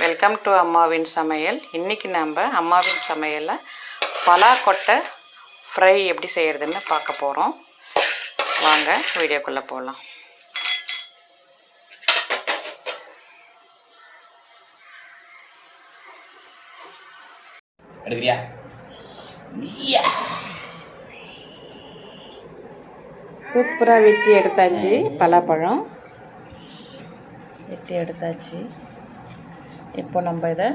Welcome to அம்மாவின் சமையல். இன்றைக்கி நம்ம அம்மாவின் சமையலில் பலாக்கொட்டை ஃப்ரை எப்படி செய்கிறதுன்னு பார்க்க போகிறோம். வாங்க வீடியோக்குள்ளே போகலாம். சூப்பராக வெட்டி எடுத்தாச்சு. பலாப்பழம் வெட்டி எடுத்தாச்சு. இப்போ நம்ம இதை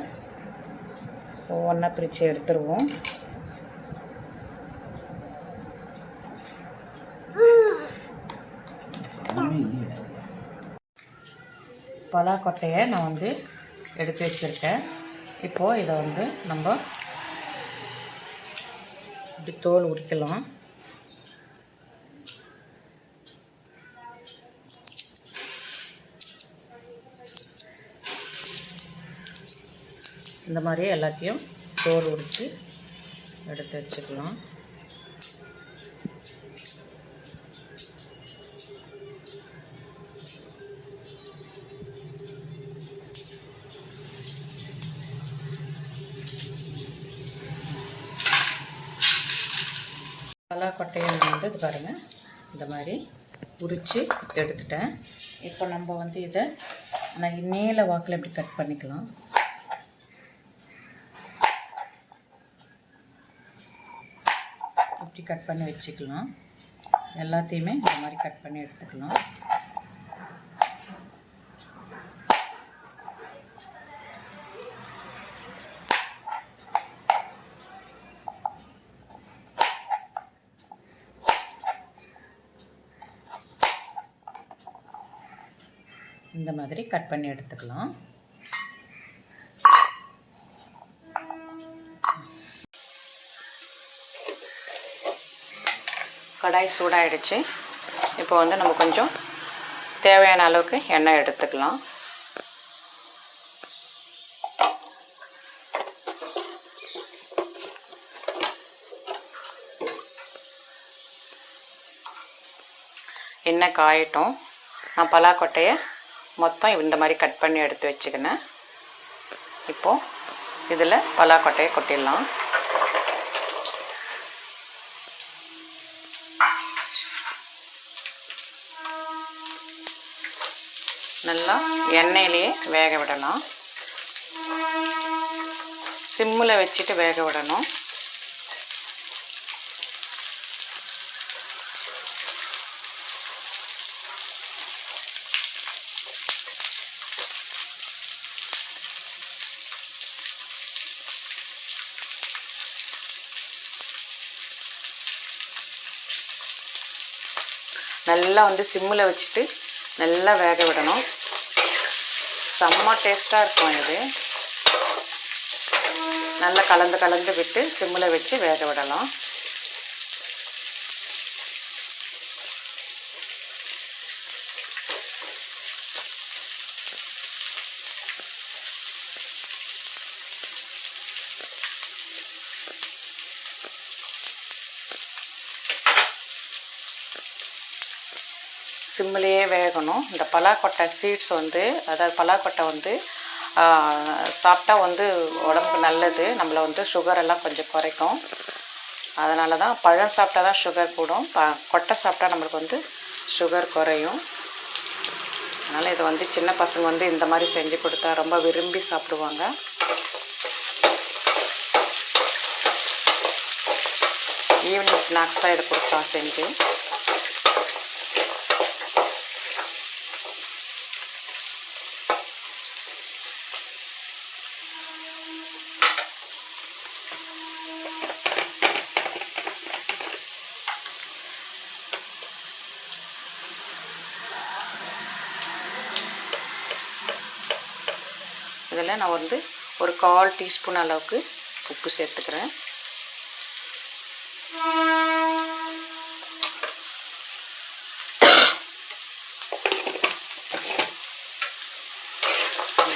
ஒவ்வொன்றா பிரித்து எடுத்துருவோம். பலாக்கொட்டையை நான் எடுத்து வச்சுருக்கேன். இப்போது இதை நம்ம இப்படி தோல் உரிக்கலாம். இந்த மாதிரி எல்லாத்தையும் தோல் உரித்து எடுத்து வச்சுக்கலாம். பலாக்கொட்டையை இது பாருங்கள், இந்த மாதிரி உரித்து எடுத்துட்டேன். இப்போ நம்ம இதை நீல வாக்கில் இப்படி கட் பண்ணிக்கலாம். இப்படி கட் பண்ணி வச்சுக்கலாம். எல்லாத்தையுமே இந்த மாதிரி கட் பண்ணி எடுத்துக்கலாம். இந்த மாதிரி கட் பண்ணி எடுத்துக்கலாம். கடாய் சூடாகிடுச்சு. இப்போ நம்ம கொஞ்சம் தேவையான அளவுக்கு எண்ணெய் எடுத்துக்கலாம். எண்ணெய் காயட்டும். நான் பலாக்கொட்டையை மொத்தம் இந்த மாதிரி கட் பண்ணி எடுத்து வச்சுக்கினேன். இப்போது இதில் பலாக்கொட்டையை கொட்டிடலாம். நல்லா எண்ணெயிலேயே வேக விடலாம். சிம்மில் வச்சுட்டு வேக விடணும். நல்லா சிம்மில் வச்சுட்டு நல்லா வேக விடணும். செம்ம டேஸ்ட்டாக இருக்கும். இது நல்லா கலந்து விட்டு சிம்மில் வச்சு வேக விடலாம். சிம்மிலேயே வேகணும். இந்த பலாக்கொட்டை சீட்ஸ் அதாவது பலாக்கொட்டை சாப்பிட்டா உடம்புக்கு நல்லது. நம்மளை சுகரெல்லாம் கொஞ்சம் குறைக்கும். அதனால தான் பழம் சாப்பிட்டா தான் சுகர் கூடும். கொட்டை சாப்பிட்டா நம்மளுக்கு சுகர் குறையும். அதனால் இதை சின்ன பசங்க இந்த மாதிரி செஞ்சு கொடுத்தா ரொம்ப விரும்பி சாப்பிடுவாங்க. ஈவினிங் ஸ்நாக்ஸாக இதை கொடுத்தா செஞ்சு. இதில் நான் ஒரு 1/4 டீஸ்பூன் அளவுக்கு உப்பு சேர்த்துக்கிறேன்.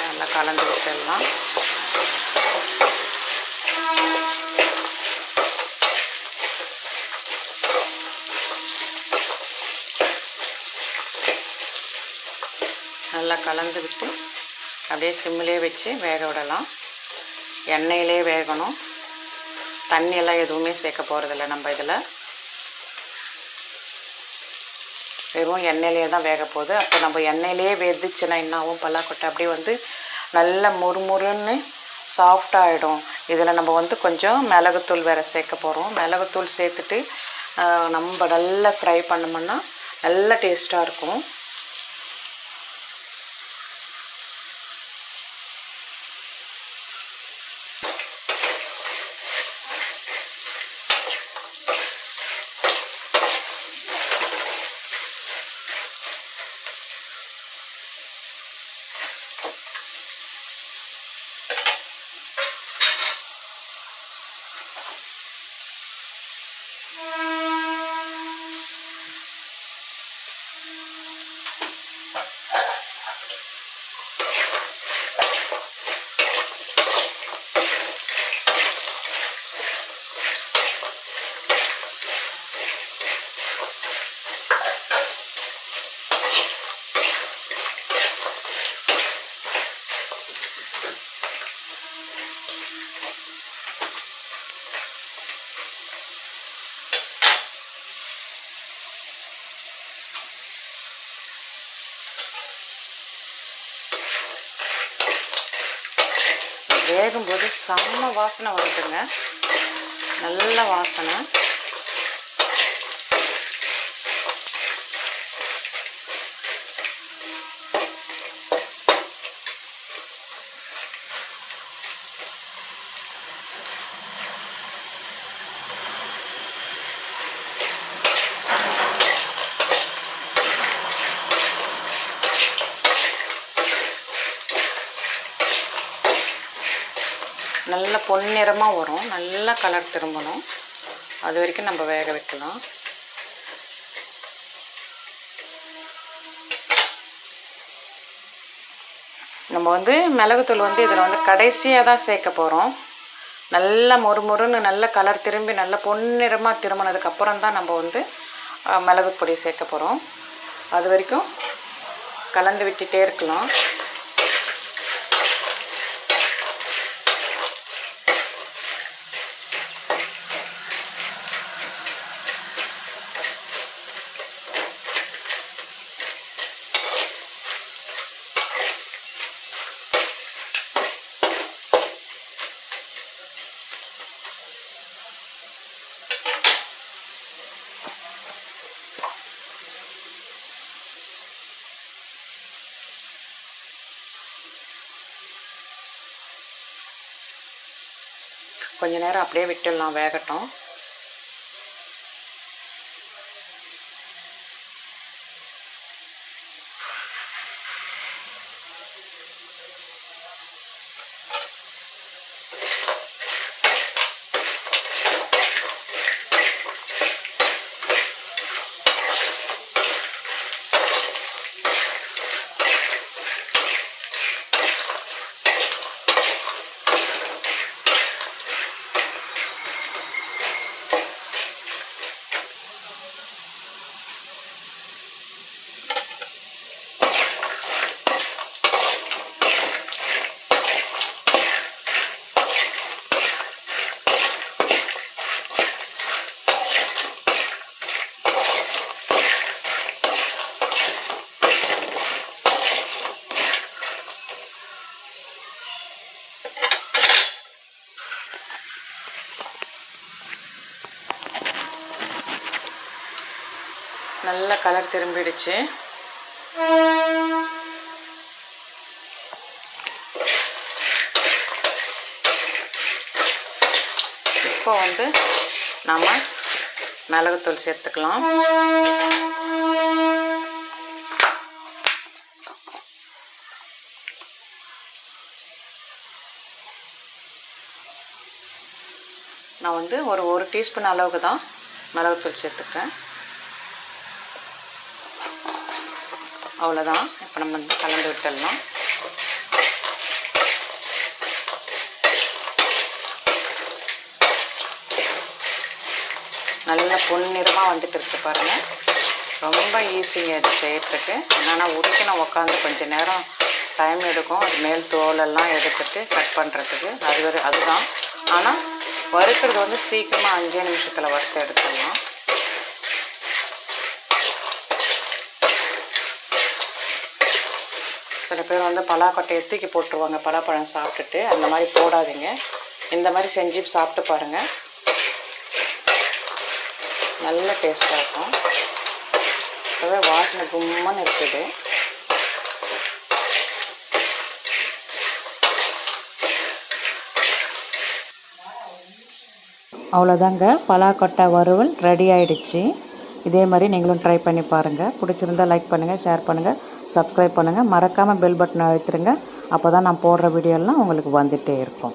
நல்லா கலந்து விட்டுடலாம். நல்லா கலந்து விட்டு அப்படியே சிம்மிலே வச்சு வேக விடலாம். எண்ணெயிலே வேகணும். தண்ணியெல்லாம் எதுவுமே சேர்க்க போகிறதில்ல நம்ம இதில். வெறும் எண்ணெயிலே தான் வேக போகுது. அப்போ நம்ம எண்ணெயிலே வெந்துச்சுன்னா என்ன ஆகும், பலாக்கொட்டை அப்படியே வந்து நல்ல முறுமுறுன்னு சாஃப்டாகிடும். இதில் நம்ம வந்து கொஞ்சம் மிளகுத்தூள் வேறு சேர்க்க போகிறோம். மிளகுத்தூள் சேர்த்துட்டு நம்ம நல்லா ஃப்ரை பண்ணோம்னா நல்ல டேஸ்ட்டாக இருக்கும். வேகும்போது செம்ம வாசனை வருதுங்க, நல்ல வாசனை. நல்ல பொன்னிறமாக வரும், நல்ல கலர் திரும்பணும். அது வரைக்கும் நம்ம வேக வைக்கலாம். நம்ம வந்து மிளகுத்தூள் வந்து இதில் வந்து கடைசியாக தான் சேர்க்க போகிறோம். நல்ல மொறுமொறுன்னு நல்ல கலர் திரும்பி நல்ல பொன்னிறமாக திரும்பினதுக்கப்புறம் தான் நம்ம வந்து மிளகுப்பொடி சேர்க்க போகிறோம். அது வரைக்கும் கலந்து விட்டுட்டே இருக்கலாம். கொஞ்ச நேரம் அப்படியே விட்டுடலாம், வேகட்டும். நல்ல கலர் திரும்பிடுச்சு. இப்போ வந்து நம்ம மிளகுத்தூள் சேர்த்துக்கலாம். நான் வந்து ஒரு டீஸ்பூன் அளவுக்கு தான் மிளகுத்தூள் சேர்த்துக்கிறேன். அவ்வளோதான். இப்போ நம்ம வந்து கலந்து விட்டுடலாம். நல்ல பொன்னிறமாக வந்துட்டு இருக்கு பாருங்கள். ரொம்ப ஈஸிங்க இது செய்யறதுக்கு. என்னென்னா உரிக்கணும், உட்காந்து கொஞ்சம் நேரம் டைம் எடுக்கும். அது மேல் தோலெல்லாம் எடுத்துட்டு கட் பண்ணுறதுக்கு அதுதான். ஆனால் வறுக்கிறது வந்து சீக்கிரமாக 5 நிமிஷத்தில் வறுத்து எடுத்துடலாம். சில பேர் வந்து பலாக்கொட்டையை தூக்கி போட்டுருவாங்க பலாப்பழம் சாப்பிட்டுட்டு. அந்த மாதிரி போடாதீங்க. இந்த மாதிரி செஞ்சு சாப்பிட்டு பாருங்கள், நல்ல டேஸ்ட்டாக இருக்கும். இப்போவே வாசனை கும்மன்னு இருக்குது. அவ்வளோதாங்க, பலாக்கொட்டை வறுவல் ரெடி ஆகிடுச்சு. இதே மாதிரி நீங்களும் ட்ரை பண்ணி பாருங்கள். பிடிச்சிருந்தால் லைக் பண்ணுங்கள், ஷேர் பண்ணுங்கள், சப்ஸ்கிரைப் பண்ணுங்கள். மறக்காமல் பெல் பட்டனை அழுத்திடுங்க. அப்போ தான் நான் போடுற வீடியோலாம் உங்களுக்கு வந்துகிட்டே இருக்கும்.